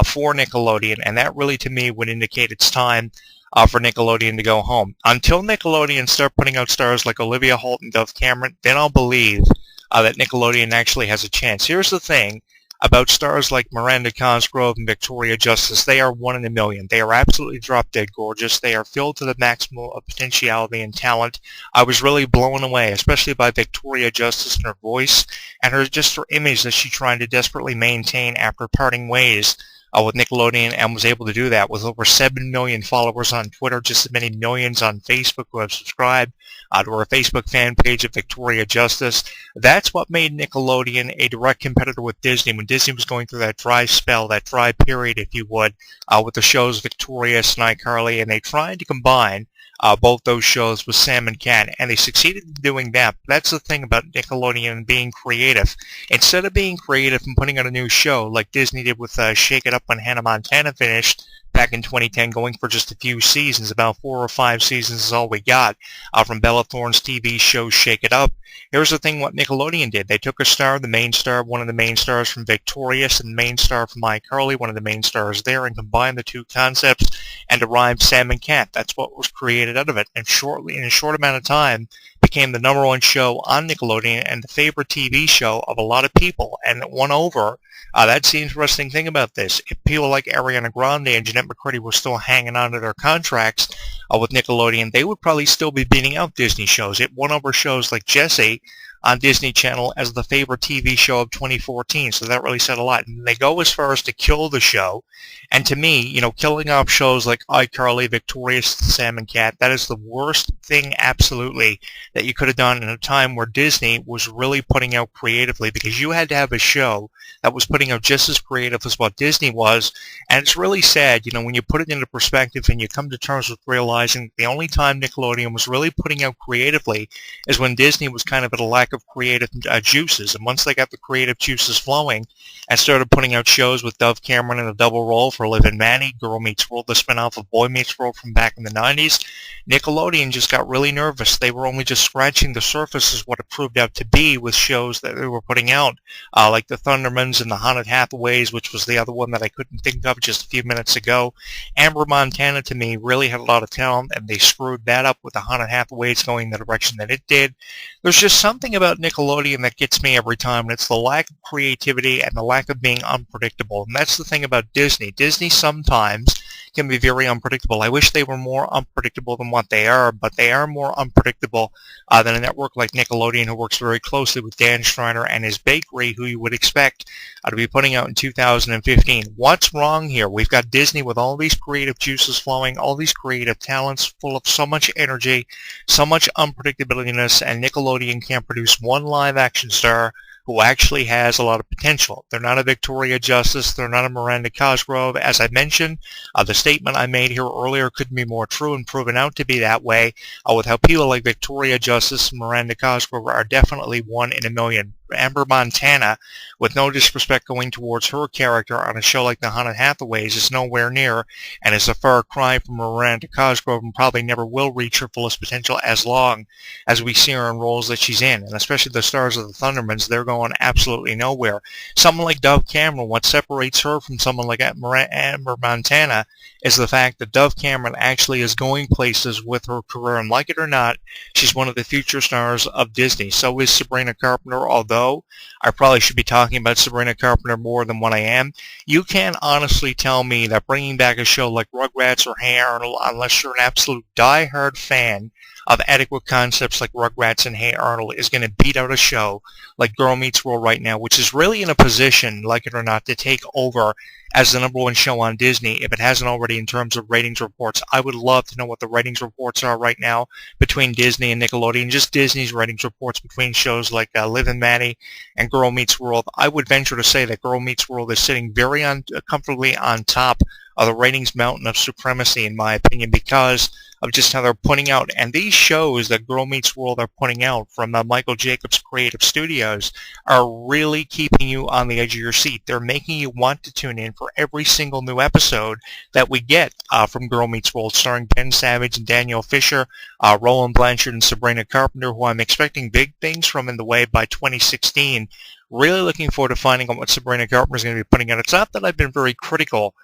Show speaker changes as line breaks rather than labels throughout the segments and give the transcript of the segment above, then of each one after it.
for Nickelodeon, and that really to me would indicate it's time for Nickelodeon to go home. Until Nickelodeon start putting out stars like Olivia Holt and Dove Cameron, then I'll believe that Nickelodeon actually has a chance. Here's the thing about stars like Miranda Cosgrove and Victoria Justice. They are one in a million. They are absolutely drop-dead gorgeous. They are filled to the maximum of potentiality and talent. I was really blown away, especially by Victoria Justice and her voice and her image that she's trying to desperately maintain after parting ways with Nickelodeon, and was able to do that with over 7 million followers on Twitter, just as many millions on Facebook who have subscribed to our Facebook fan page of Victoria Justice. That's what made Nickelodeon a direct competitor with Disney when Disney was going through that dry spell, that dry period, if you would, with the shows Victorious and iCarly, and they tried to combine both those shows with Sam and Cat, and they succeeded in doing that. But that's the thing about Nickelodeon being creative. Instead of being creative and putting out a new show like Disney did with Shake It Up when Hannah Montana finished back in 2010, going for just a few seasons, about 4 or 5 seasons is all we got from Bella Thorne's TV show Shake It Up. Here's the thing what Nickelodeon did. They took a star, the main star, one of the main stars from Victorious, and the main star from iCarly, one of the main stars there, and combined the two concepts and derived Sam and Cat. That's what was created out of it. And in a short amount of time, became the #1 show on Nickelodeon and the favorite TV show of a lot of people, and it won over. That's the interesting thing about this. If people like Ariana Grande and Jeanette McCurdy were still hanging on to their contracts with Nickelodeon, they would probably still be beating out Disney shows. It won over shows like Jessie on Disney Channel as the favorite TV show of 2014, so that really said a lot. And they go as far as to kill the show, and to me, killing off shows like iCarly, Victorious, Sam and Cat, that is the worst thing, absolutely, that you could have done in a time where Disney was really putting out creatively, because you had to have a show that was putting out just as creative as what Disney was. And it's really sad, when you put it into perspective and you come to terms with realizing the only time Nickelodeon was really putting out creatively is when Disney was kind of at a lack of creative juices. And once they got the creative juices flowing and started putting out shows with Dove Cameron in a double role for Liv and Maddie, Girl Meets World, the spinoff of Boy Meets World from back in the 90s, Nickelodeon just got really nervous. They were only just scratching the surface as what it proved out to be with shows that they were putting out, like the Thundermans and the Haunted Hathaways, which was the other one that I couldn't think of just a few minutes ago. Amber Montana, to me, really had a lot of talent, and they screwed that up with the Haunted Hathaways going the direction that it did. There's just something about Nickelodeon that gets me every time, and it's the lack of creativity and the lack of being unpredictable. And that's the thing about Disney. Disney sometimes can be very unpredictable. I wish they were more unpredictable than what they are, but they are more unpredictable than a network like Nickelodeon, who works very closely with Dan Schreiner and his bakery, who you would expect to be putting out in 2015. What's wrong here? We've got Disney with all these creative juices flowing, all these creative talents full of so much energy, so much unpredictability, and Nickelodeon can't produce one live-action star who actually has a lot of potential. They're not a Victoria Justice. They're not a Miranda Cosgrove. As I mentioned, the statement I made here earlier couldn't be more true and proven out to be that way with how people like Victoria Justice and Miranda Cosgrove are definitely one in a million. Amber Montana, with no disrespect going towards her character on a show like The Haunted Hathaways, is nowhere near and is a far cry from Miranda Cosgrove, and probably never will reach her fullest potential as long as we see her in roles that she's in. And especially the stars of the Thundermans, they're going absolutely nowhere. Someone like Dove Cameron, what separates her from someone like Amber Montana is the fact that Dove Cameron actually is going places with her career, and like it or not, she's one of the future stars of Disney. So is Sabrina Carpenter, although I probably should be talking about Sabrina Carpenter more than what I am. You can't honestly tell me that bringing back a show like Rugrats or Hey Arnold, unless you're an absolute die-hard fan of adequate concepts like Rugrats and Hey Arnold, is going to beat out a show like Girl Meets World right now, which is really in a position, like it or not, to take over as the #1 show on Disney, if it hasn't already in terms of ratings reports. I would love to know what the ratings reports are right now between Disney and Nickelodeon, just Disney's ratings reports between shows like Liv and Maddie and Girl Meets World. I would venture to say that Girl Meets World is sitting very comfortably on top of the ratings mountain of supremacy, in my opinion, because of just how they're putting out. And these shows that Girl Meets World are putting out from Michael Jacobs Creative Studios are really keeping you on the edge of your seat. They're making you want to tune in for every single new episode that we get from Girl Meets World, starring Ben Savage and Danielle Fisher, Roland Blanchard and Sabrina Carpenter, who I'm expecting big things from in the way by 2016. Really looking forward to finding out what Sabrina Carpenter is going to be putting out. It's not that I've been very critical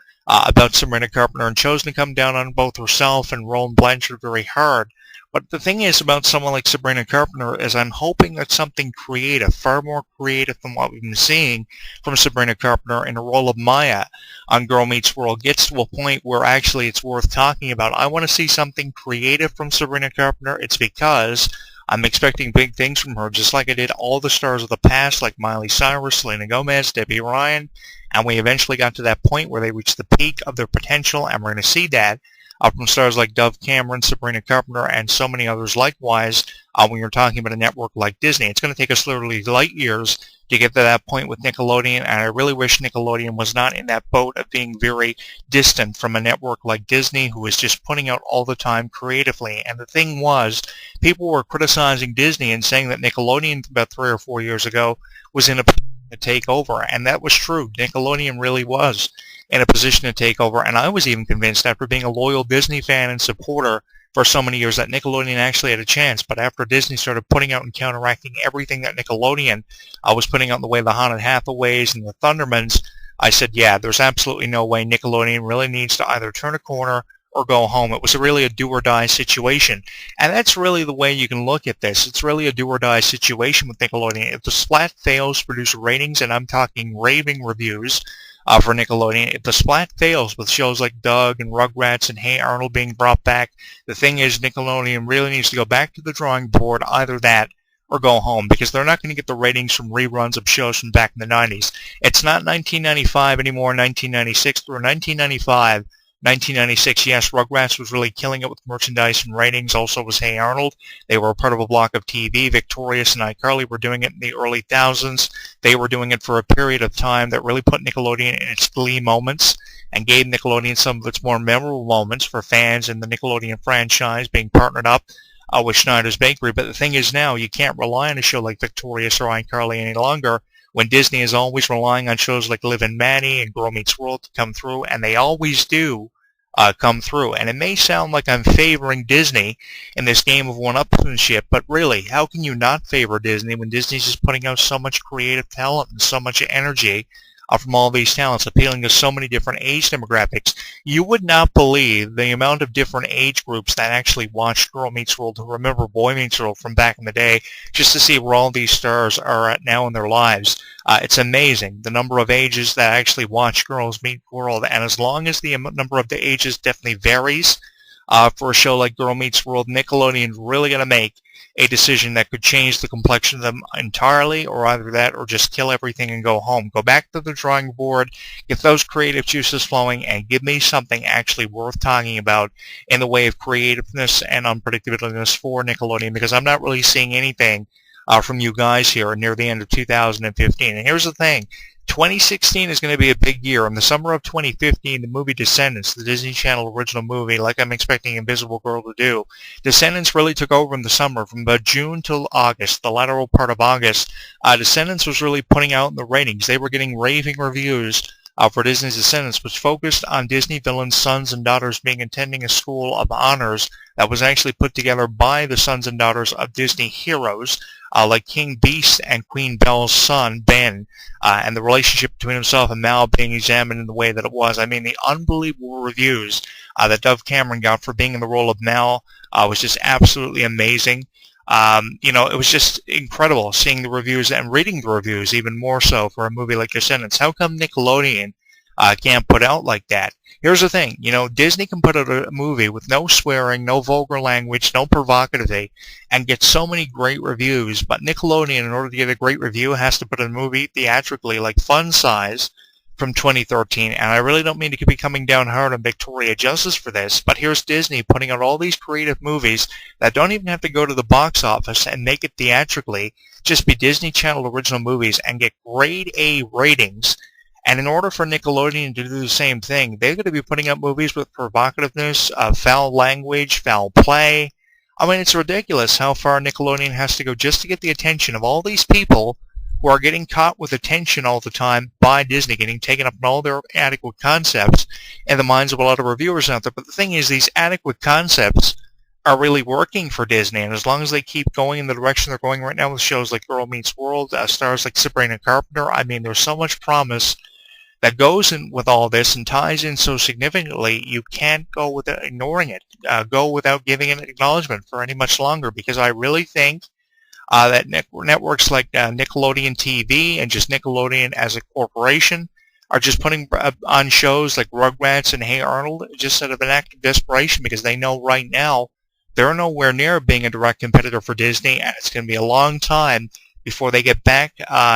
about Sabrina Carpenter and chosen to come down on both herself and Roland Blanchard very hard. But the thing is about someone like Sabrina Carpenter is I'm hoping that something creative, far more creative than what we've been seeing from Sabrina Carpenter in the role of Maya on Girl Meets World, gets to a point where actually it's worth talking about. I want to see something creative from Sabrina Carpenter. It's because I'm expecting big things from her, just like I did all the stars of the past, like Miley Cyrus, Selena Gomez, Debbie Ryan, and we eventually got to that point where they reached the peak of their potential, and we're going to see that from stars like Dove Cameron, Sabrina Carpenter, and so many others likewise when you're talking about a network like Disney. It's going to take us literally light years to get to that point with Nickelodeon, and I really wish Nickelodeon was not in that boat of being very distant from a network like Disney, who is just putting out all the time creatively. And the thing was, people were criticizing Disney and saying that Nickelodeon about 3 or 4 years ago was in a position to take over, and that was true. Nickelodeon really was in a position to take over, and I was even convinced, after being a loyal Disney fan and supporter for so many years, that Nickelodeon actually had a chance. But after Disney started putting out and counteracting everything that Nickelodeon was putting out in the way of the Haunted Hathaways and the Thundermans, I said, yeah, there's absolutely no way. Nickelodeon really needs to either turn a corner or go home. It was really a do-or-die situation. And that's really the way you can look at this. It's really a do-or-die situation with Nickelodeon. If the Splat fails to produce ratings, and I'm talking raving reviews for Nickelodeon, if the Splat fails with shows like Doug and Rugrats and Hey Arnold being brought back, the thing is Nickelodeon really needs to go back to the drawing board, either that or go home, because they're not going to get the ratings from reruns of shows from back in the 90s. It's not 1995 anymore, 1996 through 1995. 1996, yes, Rugrats was really killing it with merchandise and ratings. Also was Hey Arnold. They were a part of a block of TV. Victorious and iCarly were doing it in the early thousands. They were doing it for a period of time that really put Nickelodeon in its glee moments and gave Nickelodeon some of its more memorable moments for fans in the Nickelodeon franchise, being partnered up with Schneider's Bakery. But the thing is now, you can't rely on a show like Victorious or iCarly any longer, when Disney is always relying on shows like Liv and Maddie and Girl Meets World to come through, and they always do come through. And it may sound like I'm favoring Disney in this game of one-upsmanship, but really, how can you not favor Disney when Disney's just putting out so much creative talent and so much energy from all these talents, appealing to so many different age demographics? You would not believe the amount of different age groups that actually watch Girl Meets World, who remember Boy Meets World from back in the day, just to see where all these stars are at now in their lives. It's amazing, the number of ages that actually watch Girls Meet World, and as long as the number of the ages definitely varies for a show like Girl Meets World, Nickelodeon's really going to make a decision that could change the complexion of them entirely, or either that or just kill everything and go home. Go back to the drawing board, get those creative juices flowing, and give me something actually worth talking about in the way of creativeness and unpredictability for Nickelodeon, because I'm not really seeing anything from you guys here near the end of 2015. And here's the thing. 2016 is going to be a big year. In the summer of 2015, the movie Descendants, the Disney Channel original movie, like I'm expecting Invisible Girl to do, Descendants really took over in the summer from about June till August, the lateral part of August. Descendants was really putting out in the ratings. They were getting raving reviews for Disney's Descendants, which focused on Disney villains' sons and daughters being attending a school of honors that was actually put together by the sons and daughters of Disney heroes, like King Beast and Queen Belle's son, Ben, and the relationship between himself and Mal being examined in the way that it was. I mean, the unbelievable reviews that Dove Cameron got for being in the role of Mal was just absolutely amazing. It was just incredible seeing the reviews and reading the reviews, even more so for a movie like Descendants. How come Nickelodeon can't put out like that? Here's the thing, Disney can put out a movie with no swearing, no vulgar language, no provocativity, and get so many great reviews, but Nickelodeon, in order to get a great review, has to put a movie theatrically like Fun Size from 2013, and I really don't mean to be coming down hard on Victoria Justice for this, but here's Disney putting out all these creative movies that don't even have to go to the box office and make it theatrically, just be Disney Channel original movies and get grade A ratings, And in order for Nickelodeon to do the same thing, they're going to be putting out movies with provocativeness, foul language, foul play. I mean, it's ridiculous how far Nickelodeon has to go just to get the attention of all these people who are getting caught with attention all the time by Disney, getting taken up in all their adequate concepts in the minds of a lot of reviewers out there. But the thing is, these adequate concepts are really working for Disney, and as long as they keep going in the direction they're going right now with shows like Girl Meets World, stars like Sabrina Carpenter, I mean, there's so much promise that goes in with all this and ties in so significantly, you can't go without ignoring it, go without giving it acknowledgement for any much longer, because I really think that networks like Nickelodeon TV and just Nickelodeon as a corporation are just putting on shows like Rugrats and Hey Arnold just out of an act of desperation, because they know right now they're nowhere near being a direct competitor for Disney, and it's going to be a long time before they get back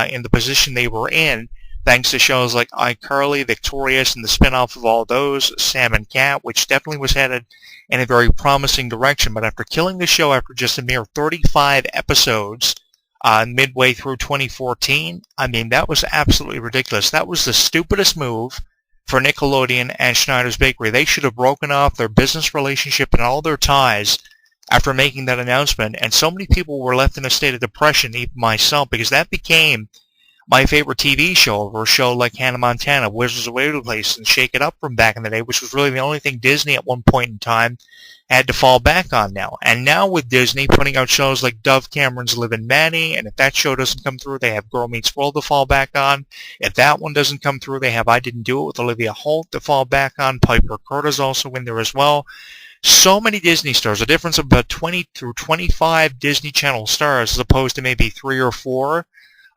in the position they were in, thanks to shows like iCarly, Victorious, and the spin-off of all those, Sam and Cat, which definitely was headed in a very promising direction. But after killing the show after just a mere 35 episodes midway through 2014, I mean, that was absolutely ridiculous. That was the stupidest move for Nickelodeon and Schneider's Bakery. They should have broken off their business relationship and all their ties after making that announcement. And so many people were left in a state of depression, even myself, because that became my favorite TV show over a show like Hannah Montana, Wizards of Waverly Place, and Shake It Up from back in the day, which was really the only thing Disney at one point in time had to fall back on now. And now with Disney putting out shows like Dove Cameron's Liv and Maddie, and if that show doesn't come through, they have Girl Meets World to fall back on. If that one doesn't come through, they have I Didn't Do It with Olivia Holt to fall back on. Piper Curtis also in there as well. So many Disney stars, a difference of about 20 through 25 Disney Channel stars as opposed to maybe 3 or 4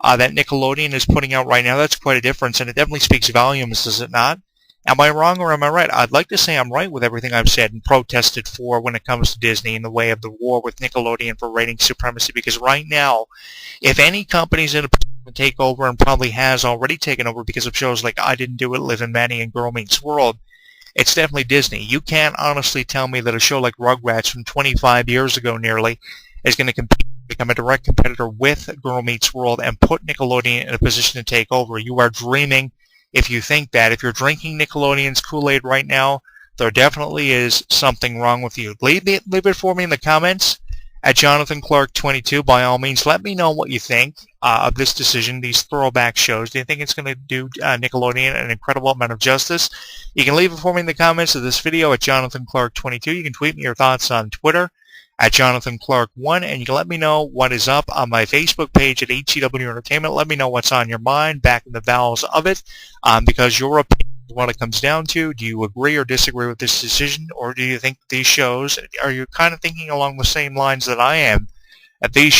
that Nickelodeon is putting out right now. That's quite a difference, and it definitely speaks volumes, does it not? Am I wrong or am I right? I'd like to say I'm right with everything I've said and protested for when it comes to Disney in the way of the war with Nickelodeon for rating supremacy, because right now, if any company's in a position to take over, and probably has already taken over because of shows like I Didn't Do It, Liv and Maddie, and Girl Meets World, it's definitely Disney. You can't honestly tell me that a show like Rugrats from 25 years ago nearly is going to become a direct competitor with Girl Meets World and put Nickelodeon in a position to take over. You are dreaming if you think that. If you're drinking Nickelodeon's Kool-Aid right now, there definitely is something wrong with you. Leave it for me in the comments at Jonathan Clarke 22. By all means, let me know what you think of this decision, these throwback shows. Do you think it's going to do Nickelodeon an incredible amount of justice? You can leave it for me in the comments of this video at Jonathan Clarke 22. You can tweet me your thoughts on Twitter at Jonathan Clarke 1, and you can let me know what is up on my Facebook page at HCW Entertainment. Let me know what's on your mind back in the bowels of it, because your opinion is what it comes down to. Do you agree or disagree with this decision, or do you think these shows, are you kind of thinking along the same lines that I am, that these